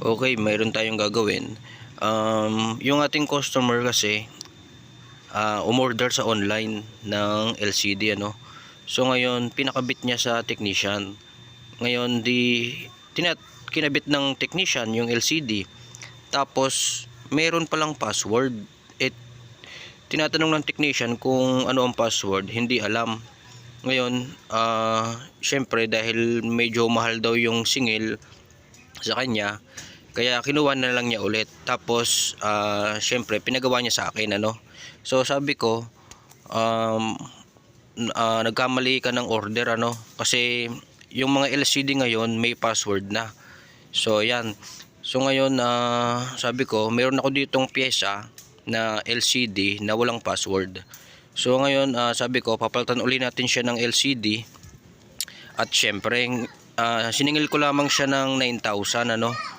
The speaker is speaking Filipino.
Okay, mayroon tayong gagawin. Yung ating customer kasi umorder sa online ng LCD ano. So ngayon pinakabit niya sa technician. Ngayon kinabit ng technician yung LCD. Tapos meron palang password. Eh tinatanong ng technician kung ano ang password, hindi alam. Ngayon, syempre dahil medyo mahal daw yung singil sa kanya, kaya kinuha na lang niya ulit. Tapos syempre pinagawa niya sa akin ano. So sabi ko, um, nagkamali ka ng order ano, kasi yung mga LCD ngayon may password na. So yan. So ngayon sabi ko, meron ako ditong pyesa na LCD na walang password. So ngayon sabi ko, papalitan uli natin siya ng LCD. At syempre siningil ko lamang siya ng 9,000 ano.